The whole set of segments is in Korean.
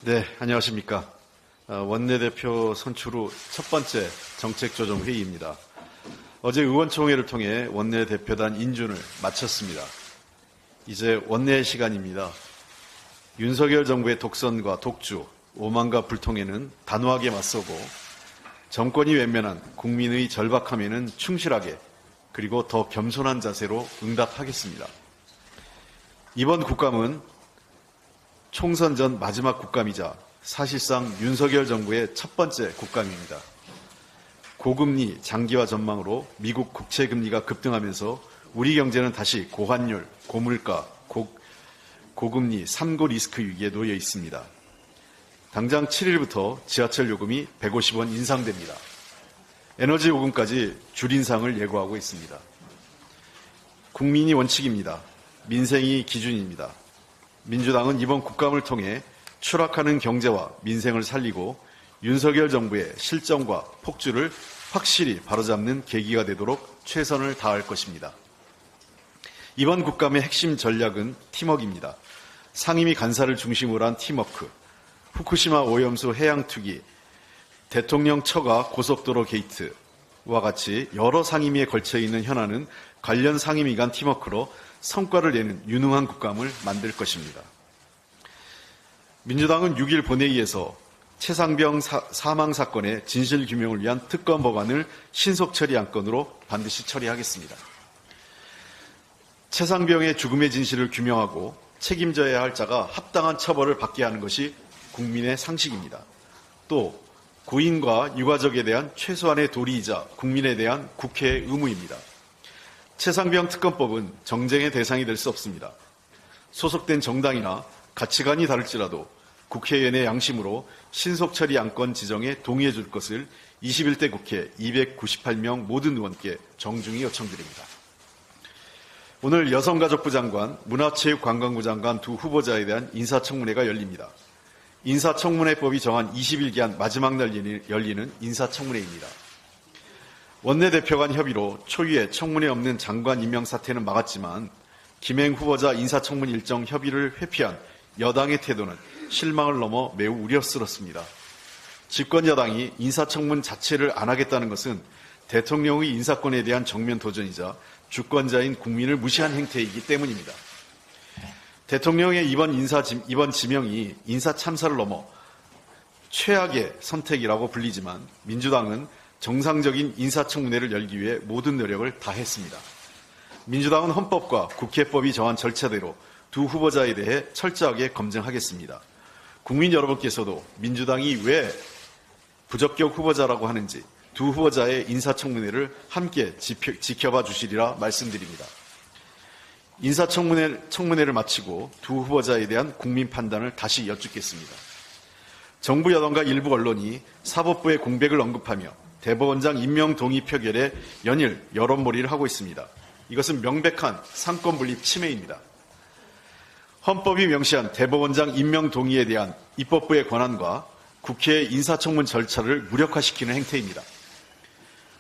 네, 안녕하십니까. 원내대표 선출 후 첫 번째 정책조정회의입니다. 어제 의원총회를 통해 원내대표단 인준을 마쳤습니다. 이제 원내 시간입니다. 윤석열 정부의 독선과 독주, 오만과 불통에는 단호하게 맞서고 정권이 외면한 국민의 절박함에는 충실하게 그리고 더 겸손한 자세로 응답하겠습니다. 이번 국감은 총선 전 마지막 국감이자 사실상 윤석열 정부의 첫 번째 국감입니다. 고금리 장기화 전망으로 미국 국채금리가 급등하면서 우리 경제는 다시 고환율, 고물가, 고금리 3고 리스크 위기에 놓여 있습니다. 당장 7일부터 지하철 요금이 150원 인상됩니다. 에너지 요금까지 줄 인상을 예고하고 있습니다. 국민이 원칙입니다. 민생이 기준입니다. 민주당은 이번 국감을 통해 추락하는 경제와 민생을 살리고 윤석열 정부의 실정과 폭주를 확실히 바로잡는 계기가 되도록 최선을 다할 것입니다. 이번 국감의 핵심 전략은 팀워크입니다. 상임위 간사를 중심으로 한 팀워크, 후쿠시마 오염수 해양 투기, 대통령 처가 고속도로 게이트와 같이 여러 상임위에 걸쳐 있는 현안은 관련 상임위 간 팀워크로 성과를 내는 유능한 국감을 만들 것입니다. 민주당은 6일 본회의에서 최상병 사망 사건의 진실규명을 위한 특검 법안을 신속 처리 안건으로 반드시 처리하겠습니다. 최상병의 죽음의 진실을 규명하고 책임져야 할 자가 합당한 처벌을 받게 하는 것이 국민의 상식입니다. 또 고인과 유가족에 대한 최소한의 도리이자 국민에 대한 국회의 의무입니다. 최상병 특검법은 정쟁의 대상이 될 수 없습니다. 소속된 정당이나 가치관이 다를지라도 국회의원의 양심으로 신속 처리 안건 지정에 동의해 줄 것을 21대 국회 298명 모든 의원께 정중히 요청드립니다. 오늘 여성가족부 장관, 문화체육관광부 장관 두 후보자에 대한 인사청문회가 열립니다. 인사청문회법이 정한 20일 기한 마지막 날 열리는 인사청문회입니다. 원내대표 간 협의로 초유의 청문회 없는 장관 임명 사태는 막았지만 김행 후보자 인사청문 일정 협의를 회피한 여당의 태도는 실망을 넘어 매우 우려스럽습니다. 집권 여당이 인사청문 자체를 안 하겠다는 것은 대통령의 인사권에 대한 정면 도전이자 주권자인 국민을 무시한 행태이기 때문입니다. 대통령의 이번 지명이 인사 참사를 넘어 최악의 선택이라고 불리지만 민주당은 정상적인 인사청문회를 열기 위해 모든 노력을 다했습니다. 민주당은 헌법과 국회법이 정한 절차대로 두 후보자에 대해 철저하게 검증하겠습니다. 국민 여러분께서도 민주당이 왜 부적격 후보자라고 하는지 두 후보자의 인사청문회를 함께 지켜봐 주시리라 말씀드립니다. 인사청문회를 마치고 두 후보자에 대한 국민 판단을 다시 여쭙겠습니다. 정부 여당과 일부 언론이 사법부의 공백을 언급하며 대법원장 임명 동의 표결에 연일 여론몰이를 하고 있습니다. 이것은 명백한 상권분립 침해입니다. 헌법이 명시한 대법원장 임명 동의에 대한 입법부의 권한과 국회의 인사청문 절차를 무력화시키는 행태입니다.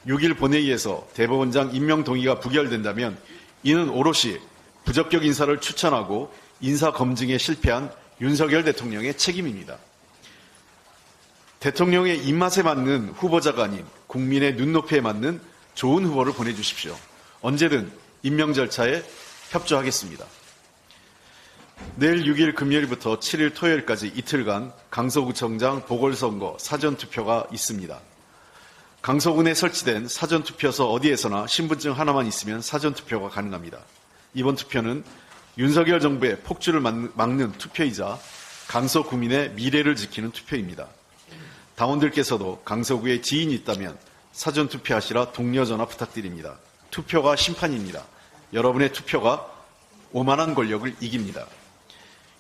6일 본회의에서 대법원장 임명 동의가 부결된다면 이는 오롯이 부적격 인사를 추천하고 인사 검증에 실패한 윤석열 대통령의 책임입니다. 대통령의 입맛에 맞는 후보자가 아닌 국민의 눈높이에 맞는 좋은 후보를 보내주십시오. 언제든 임명 절차에 협조하겠습니다. 내일 6일 금요일부터 7일 토요일까지 이틀간 강서구청장 보궐선거 사전투표가 있습니다. 강서군에 설치된 사전투표소 어디에서나 신분증 하나만 있으면 사전투표가 가능합니다. 이번 투표는 윤석열 정부의 폭주를 막는 투표이자 강서 구민의 미래를 지키는 투표입니다. 당원들께서도 강서구에 지인이 있다면 사전투표하시라 동료 전화 부탁드립니다. 투표가 심판입니다. 여러분의 투표가 오만한 권력을 이깁니다.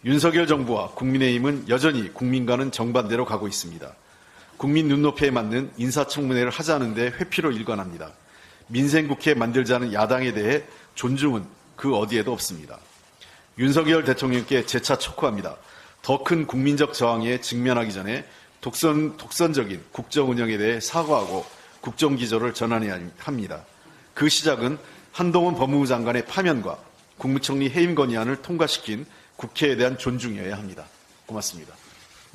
윤석열 정부와 국민의힘은 여전히 국민과는 정반대로 가고 있습니다. 국민 눈높이에 맞는 인사청문회를 하자는데 회피로 일관합니다. 민생국회 만들자는 야당에 대해 존중은 그 어디에도 없습니다. 윤석열 대통령께 재차 촉구합니다. 더 큰 국민적 저항에 직면하기 전에 독선적인 국정 운영에 대해 사과하고 국정기조를 전환해야 합니다. 그 시작은 한동훈 법무부 장관의 파면과 국무총리 해임 건의안을 통과시킨 국회에 대한 존중이어야 합니다. 고맙습니다.